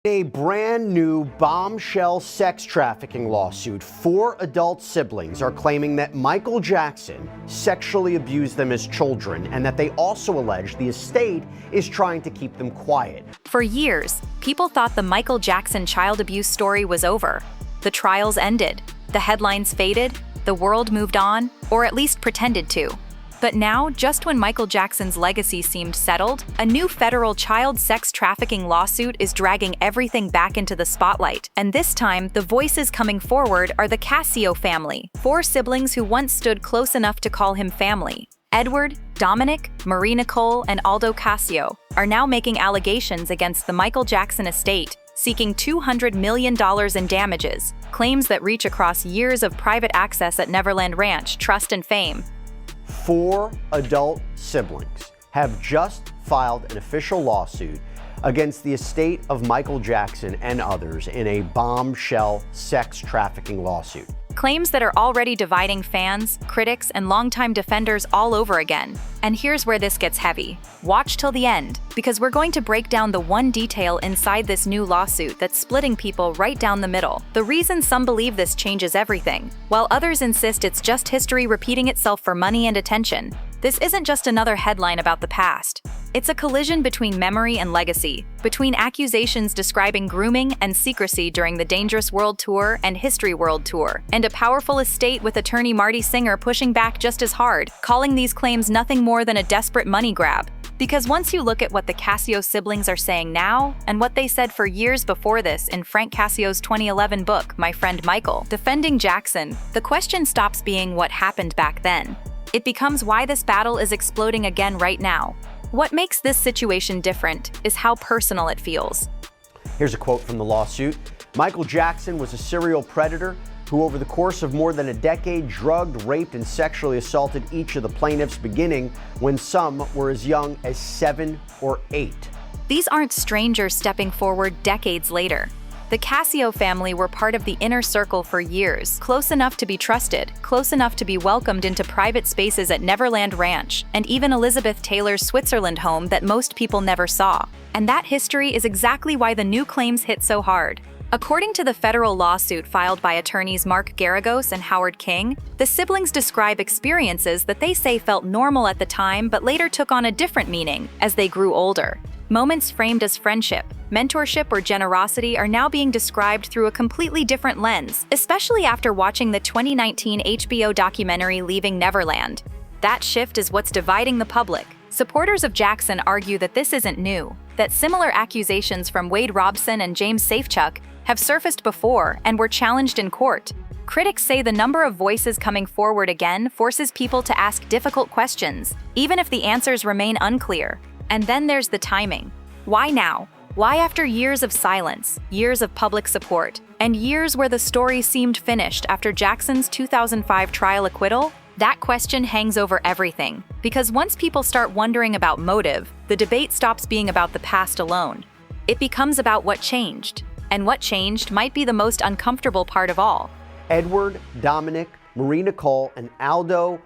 A brand new bombshell sex trafficking lawsuit. 4 adult siblings are claiming that Michael Jackson sexually abused them as children and that they also allege the estate is trying to keep them quiet. For years, people thought the Michael Jackson child abuse story was over. The trials ended, the headlines faded, the world moved on, or at least pretended to. But now, just when Michael Jackson's legacy seemed settled, a new federal child sex trafficking lawsuit is dragging everything back into the spotlight. And this time, the voices coming forward are the Cascio family, 4 siblings who once stood close enough to call him family. Edward, Dominic, Marie Nicole, and Aldo Cascio are now making allegations against the Michael Jackson estate, seeking $200 million in damages, claims that reach across years of private access at Neverland Ranch, trust and fame. 4 adult siblings have just filed an official lawsuit against the estate of Michael Jackson and others in a bombshell sex trafficking lawsuit. Claims that are already dividing fans, critics, and longtime defenders all over again. And here's where this gets heavy. Watch till the end, because we're going to break down the one detail inside this new lawsuit that's splitting people right down the middle. The reason some believe this changes everything, while others insist it's just history repeating itself for money and attention. This isn't just another headline about the past. It's a collision between memory and legacy, between accusations describing grooming and secrecy during the Dangerous World Tour and History World Tour, and a powerful estate with attorney Marty Singer pushing back just as hard, calling these claims nothing more than a desperate money grab. Because once you look at what the Cascio siblings are saying now, and what they said for years before this in Frank Cascio's 2011 book, My Friend Michael, Defending Jackson, the question stops being what happened back then. It becomes why this battle is exploding again right now. What makes this situation different is how personal it feels. Here's a quote from the lawsuit. Michael Jackson was a serial predator who over the course of more than a decade drugged, raped, and sexually assaulted each of the plaintiffs, beginning when some were as young as 7 or 8. These aren't strangers stepping forward decades later. The Cascio family were part of the inner circle for years, close enough to be trusted, close enough to be welcomed into private spaces at Neverland Ranch, and even Elizabeth Taylor's Switzerland home that most people never saw. And that history is exactly why the new claims hit so hard. According to the federal lawsuit filed by attorneys Mark Garagos and Howard King, the siblings describe experiences that they say felt normal at the time but later took on a different meaning as they grew older. Moments framed as friendship, mentorship, or generosity are now being described through a completely different lens, especially after watching the 2019 HBO documentary Leaving Neverland. That shift is what's dividing the public. Supporters of Jackson argue that this isn't new, that similar accusations from Wade Robson and James Safechuck have surfaced before and were challenged in court. Critics say the number of voices coming forward again forces people to ask difficult questions, even if the answers remain unclear. And then there's the timing. Why now? Why after years of silence, years of public support, and years where the story seemed finished after Jackson's 2005 trial acquittal? That question hangs over everything, because once people start wondering about motive, the debate stops being about the past alone. It becomes about what changed, and what changed might be the most uncomfortable part of all. Edward, Dominic, Marie Nicole, and Aldo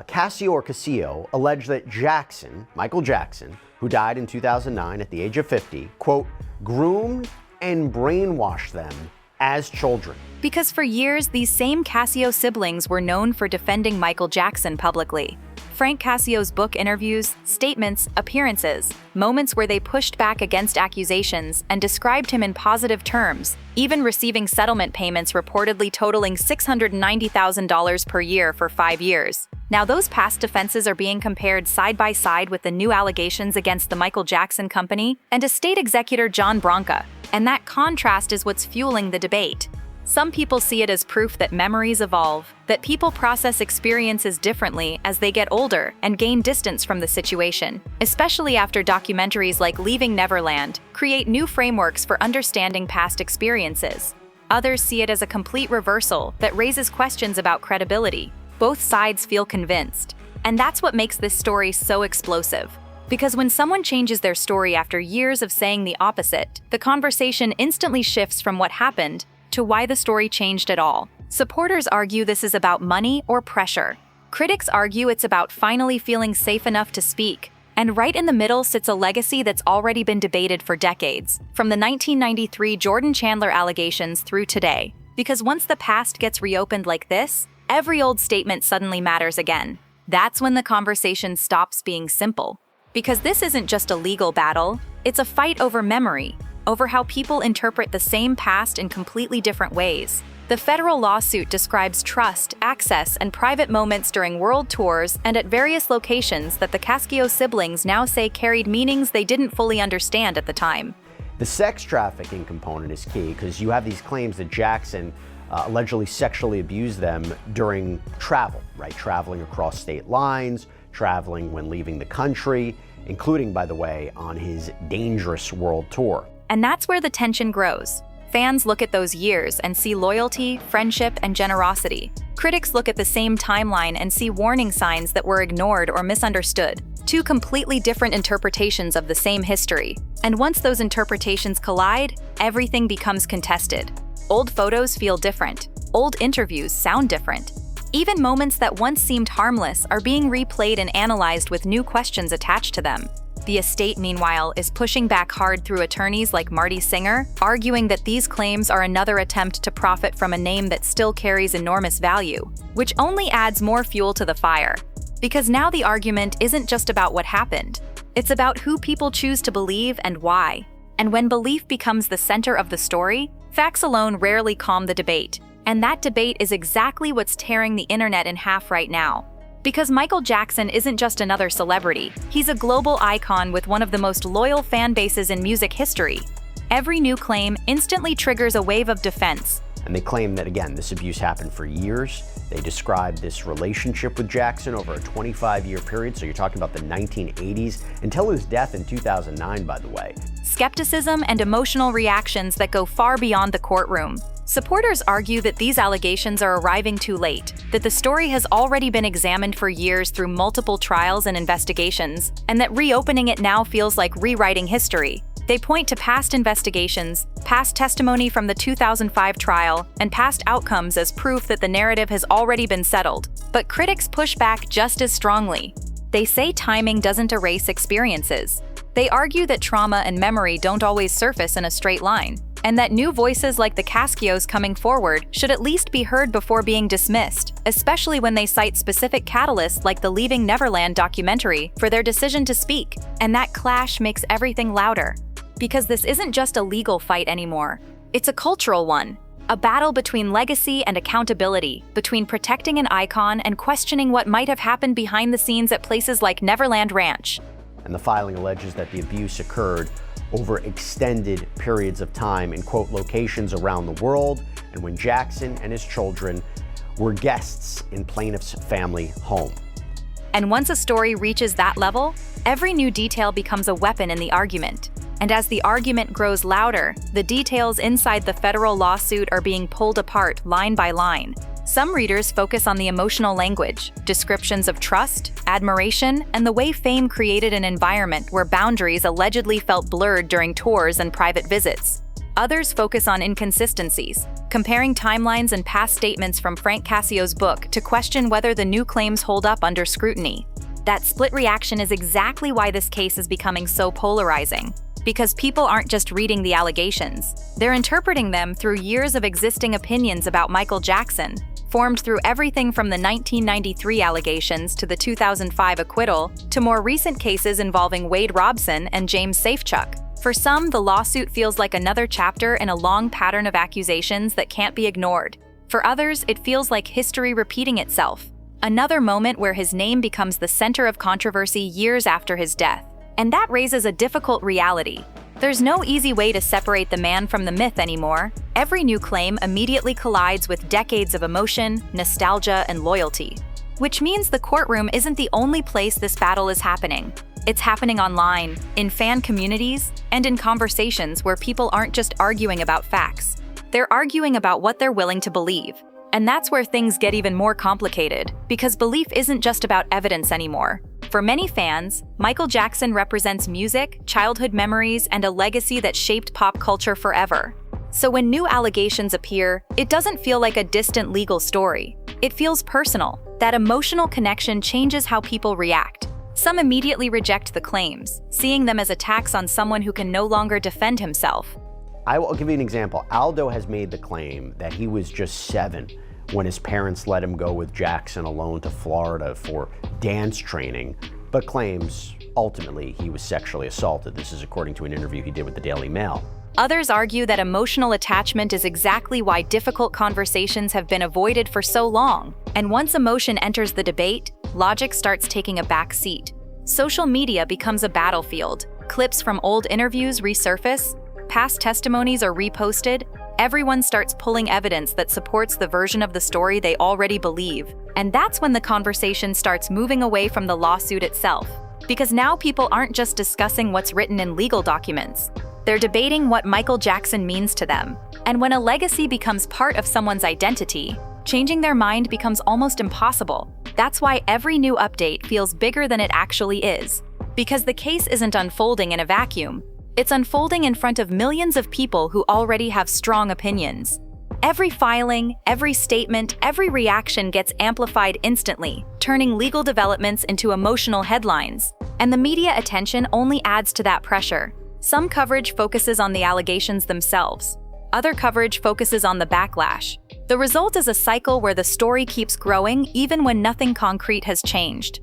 Cascio allege that Jackson, Michael Jackson, who died in 2009 at the age of 50, quote, groomed and brainwashed them as children. Because for years, these same Cascio siblings were known for defending Michael Jackson publicly. Frank Cascio's book interviews, statements, appearances, moments where they pushed back against accusations and described him in positive terms, even receiving settlement payments reportedly totaling $690,000 per year for 5 years. Now those past defenses are being compared side by side with the new allegations against the Michael Jackson Company and estate executor John Branca, and that contrast is what's fueling the debate. Some people see it as proof that memories evolve, that people process experiences differently as they get older and gain distance from the situation, especially after documentaries like Leaving Neverland create new frameworks for understanding past experiences. Others see it as a complete reversal that raises questions about credibility. Both sides feel convinced. And that's what makes this story so explosive. Because when someone changes their story after years of saying the opposite, the conversation instantly shifts from what happened to why the story changed at all. Supporters argue this is about money or pressure. Critics argue it's about finally feeling safe enough to speak. And right in the middle sits a legacy that's already been debated for decades, from the 1993 Jordan Chandler allegations through today. Because once the past gets reopened like this, every old statement suddenly matters again. That's when the conversation stops being simple. Because this isn't just a legal battle, it's a fight over memory, over how people interpret the same past in completely different ways. The federal lawsuit describes trust, access, and private moments during world tours and at various locations that the Cascio siblings now say carried meanings they didn't fully understand at the time. The sex trafficking component is key because you have these claims that Jackson allegedly sexually abused them during travel, right? Traveling across state lines, traveling when leaving the country, including, by the way, on his dangerous world tour. And that's where the tension grows. Fans look at those years and see loyalty, friendship, and generosity. Critics look at the same timeline and see warning signs that were ignored or misunderstood. Two completely different interpretations of the same history. And once those interpretations collide, everything becomes contested. Old photos feel different. Old interviews sound different. Even moments that once seemed harmless are being replayed and analyzed with new questions attached to them. The estate, meanwhile, is pushing back hard through attorneys like Marty Singer, arguing that these claims are another attempt to profit from a name that still carries enormous value, which only adds more fuel to the fire. Because now the argument isn't just about what happened. It's about who people choose to believe and why. And when belief becomes the center of the story, facts alone rarely calm the debate. And that debate is exactly what's tearing the internet in half right now. Because Michael Jackson isn't just another celebrity, he's a global icon with one of the most loyal fan bases in music history. Every new claim instantly triggers a wave of defense. And they claim that, again, this abuse happened for years. They described this relationship with Jackson over a 25-year period, so you're talking about the 1980s, until his death in 2009, by the way. Skepticism and emotional reactions that go far beyond the courtroom. Supporters argue that these allegations are arriving too late, that the story has already been examined for years through multiple trials and investigations, and that reopening it now feels like rewriting history. They point to past investigations, past testimony from the 2005 trial, and past outcomes as proof that the narrative has already been settled. But critics push back just as strongly. They say timing doesn't erase experiences. They argue that trauma and memory don't always surface in a straight line, and that new voices like the Cascios coming forward should at least be heard before being dismissed, especially when they cite specific catalysts like the Leaving Neverland documentary for their decision to speak. And that clash makes everything louder. Because this isn't just a legal fight anymore. It's a cultural one. A battle between legacy and accountability, between protecting an icon and questioning what might have happened behind the scenes at places like Neverland Ranch. And the filing alleges that the abuse occurred over extended periods of time in, quote, locations around the world, and when Jackson and his children were guests in plaintiff's family home. And once a story reaches that level, every new detail becomes a weapon in the argument. And as the argument grows louder, the details inside the federal lawsuit are being pulled apart line by line. Some readers focus on the emotional language, descriptions of trust, admiration, and the way fame created an environment where boundaries allegedly felt blurred during tours and private visits. Others focus on inconsistencies, comparing timelines and past statements from Frank Cascio's book to question whether the new claims hold up under scrutiny. That split reaction is exactly why this case is becoming so polarizing. Because people aren't just reading the allegations, they're interpreting them through years of existing opinions about Michael Jackson, formed through everything from the 1993 allegations to the 2005 acquittal to more recent cases involving Wade Robson and James Safechuck. For some, the lawsuit feels like another chapter in a long pattern of accusations that can't be ignored. For others, it feels like history repeating itself. Another moment where his name becomes the center of controversy years after his death. And that raises a difficult reality. There's no easy way to separate the man from the myth anymore. Every new claim immediately collides with decades of emotion, nostalgia, and loyalty. Which means the courtroom isn't the only place this battle is happening. It's happening online, in fan communities, and in conversations where people aren't just arguing about facts. They're arguing about what they're willing to believe. And that's where things get even more complicated, because belief isn't just about evidence anymore. For many fans, Michael Jackson represents music, childhood memories, and a legacy that shaped pop culture forever. So when new allegations appear, it doesn't feel like a distant legal story. It feels personal. That emotional connection changes how people react. Some immediately reject the claims, seeing them as attacks on someone who can no longer defend himself. I will give you an example. Aldo has made the claim that he was just 7 when his parents let him go with Jackson alone to Florida for dance training, but claims ultimately he was sexually assaulted. This is according to an interview he did with the Daily Mail. Others argue that emotional attachment is exactly why difficult conversations have been avoided for so long. And once emotion enters the debate, logic starts taking a back seat. Social media becomes a battlefield. Clips from old interviews resurface, past testimonies are reposted. Everyone starts pulling evidence that supports the version of the story they already believe. And that's when the conversation starts moving away from the lawsuit itself. Because now people aren't just discussing what's written in legal documents. They're debating what Michael Jackson means to them. And when a legacy becomes part of someone's identity, changing their mind becomes almost impossible. That's why every new update feels bigger than it actually is. Because the case isn't unfolding in a vacuum. It's unfolding in front of millions of people who already have strong opinions. Every filing, every statement, every reaction gets amplified instantly, turning legal developments into emotional headlines. And the media attention only adds to that pressure. Some coverage focuses on the allegations themselves. Other coverage focuses on the backlash. The result is a cycle where the story keeps growing even when nothing concrete has changed.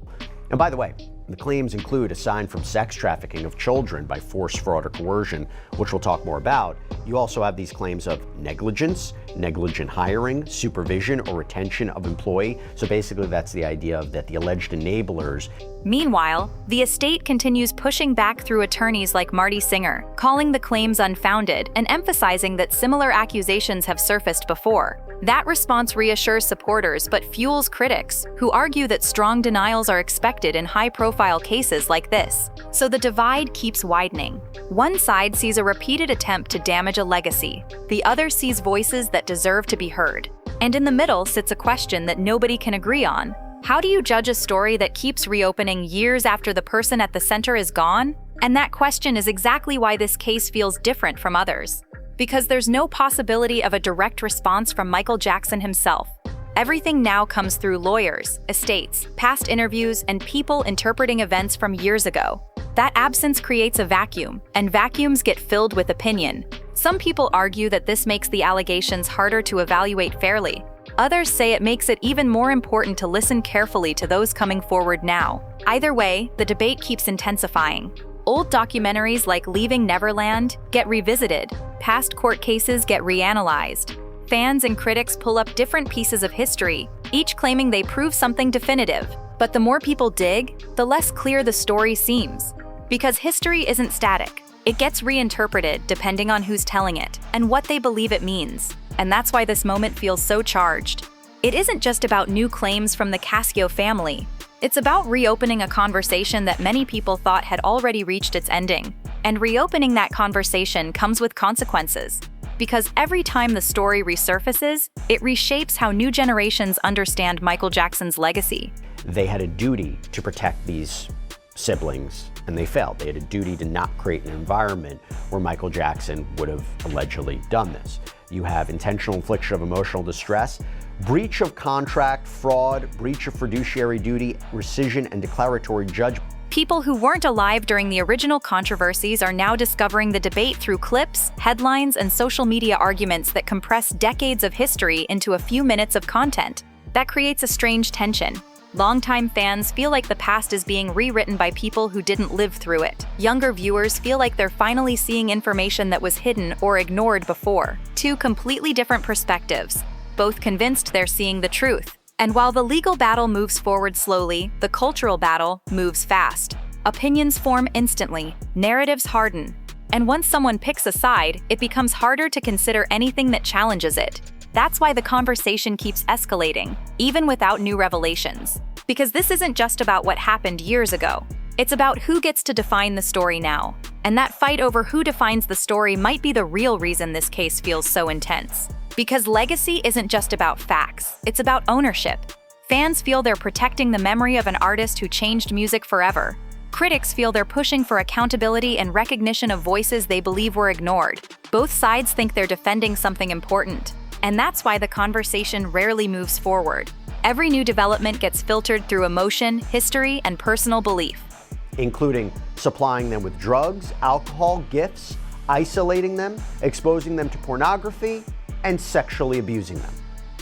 And by the way, the claims include, aside from sex trafficking of children by force, fraud, or coercion, which we'll talk more about, you also have these claims of negligence, negligent hiring, supervision, or retention of employee. So basically that's the idea of that the alleged enablers. Meanwhile, the estate continues pushing back through attorneys like Marty Singer, calling the claims unfounded and emphasizing that similar accusations have surfaced before. That response reassures supporters but fuels critics, who argue that strong denials are expected in high-profile cases like this. So the divide keeps widening. One side sees a repeated attempt to damage a legacy. The other sees voices that deserve to be heard. And in the middle sits a question that nobody can agree on. How do you judge a story that keeps reopening years after the person at the center is gone? And that question is exactly why this case feels different from others. Because there's no possibility of a direct response from Michael Jackson himself. Everything now comes through lawyers, estates, past interviews, and people interpreting events from years ago. That absence creates a vacuum, and vacuums get filled with opinion. Some people argue that this makes the allegations harder to evaluate fairly. Others say it makes it even more important to listen carefully to those coming forward now. Either way, the debate keeps intensifying. Old documentaries like Leaving Neverland get revisited. Past court cases get reanalyzed. Fans and critics pull up different pieces of history, each claiming they prove something definitive. But the more people dig, the less clear the story seems. Because history isn't static. It gets reinterpreted depending on who's telling it and what they believe it means. And that's why this moment feels so charged. It isn't just about new claims from the Cascio family. It's about reopening a conversation that many people thought had already reached its ending. And reopening that conversation comes with consequences. Because every time the story resurfaces, it reshapes how new generations understand Michael Jackson's legacy. They had a duty to protect these siblings, and they failed. They had a duty to not create an environment where Michael Jackson would have allegedly done this. You have intentional infliction of emotional distress, breach of contract, fraud, breach of fiduciary duty, rescission, and declaratory judgment. People who weren't alive during the original controversies are now discovering the debate through clips, headlines, and social media arguments that compress decades of history into a few minutes of content. That creates a strange tension. Longtime fans feel like the past is being rewritten by people who didn't live through it. Younger viewers feel like they're finally seeing information that was hidden or ignored before. Two completely different perspectives, both convinced they're seeing the truth. And while the legal battle moves forward slowly, the cultural battle moves fast. Opinions form instantly, narratives harden. And once someone picks a side, it becomes harder to consider anything that challenges it. That's why the conversation keeps escalating, even without new revelations. Because this isn't just about what happened years ago. It's about who gets to define the story now. And that fight over who defines the story might be the real reason this case feels so intense. Because legacy isn't just about facts, it's about ownership. Fans feel they're protecting the memory of an artist who changed music forever. Critics feel they're pushing for accountability and recognition of voices they believe were ignored. Both sides think they're defending something important. And that's why the conversation rarely moves forward. Every new development gets filtered through emotion, history, and personal belief, including supplying them with drugs, alcohol, gifts, isolating them, exposing them to pornography, and sexually abusing them.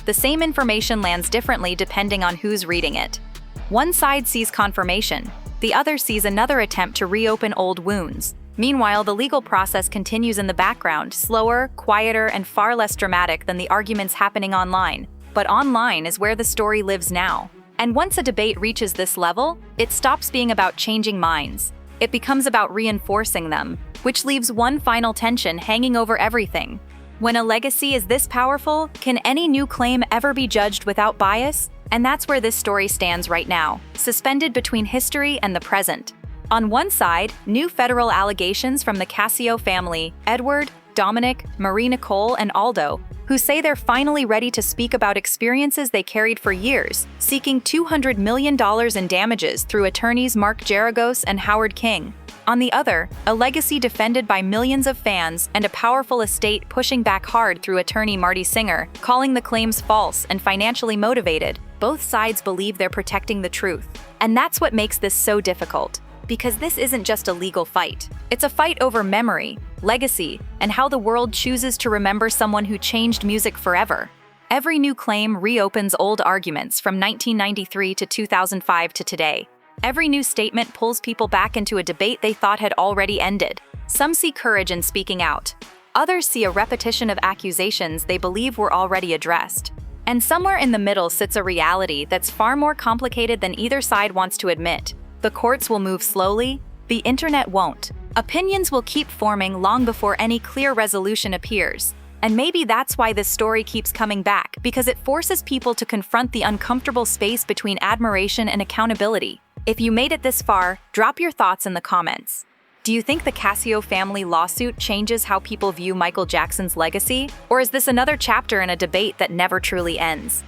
The same information lands differently depending on who's reading it. One side sees confirmation, the other sees another attempt to reopen old wounds. Meanwhile, the legal process continues in the background, slower, quieter, and far less dramatic than the arguments happening online. But online is where the story lives now. And once a debate reaches this level, it stops being about changing minds. It becomes about reinforcing them, which leaves one final tension hanging over everything. When a legacy is this powerful, can any new claim ever be judged without bias? And that's where this story stands right now, suspended between history and the present. On one side, new federal allegations from the Cascio family, Edward, Dominic, Marie-Nicole, and Aldo, who say they're finally ready to speak about experiences they carried for years, seeking $200 million in damages through attorneys Mark Geragos and Howard King. On the other, a legacy defended by millions of fans and a powerful estate pushing back hard through attorney Marty Singer, calling the claims false and financially motivated. Both sides believe they're protecting the truth. And that's what makes this so difficult. Because this isn't just a legal fight. It's a fight over memory, legacy, and how the world chooses to remember someone who changed music forever. Every new claim reopens old arguments from 1993 to 2005 to today. Every new statement pulls people back into a debate they thought had already ended. Some see courage in speaking out. Others see a repetition of accusations they believe were already addressed. And somewhere in the middle sits a reality that's far more complicated than either side wants to admit. The courts will move slowly, the internet won't. Opinions will keep forming long before any clear resolution appears. And maybe that's why this story keeps coming back, because it forces people to confront the uncomfortable space between admiration and accountability. If you made it this far, drop your thoughts in the comments. Do you think the Cascio family lawsuit changes how people view Michael Jackson's legacy? Or is this another chapter in a debate that never truly ends?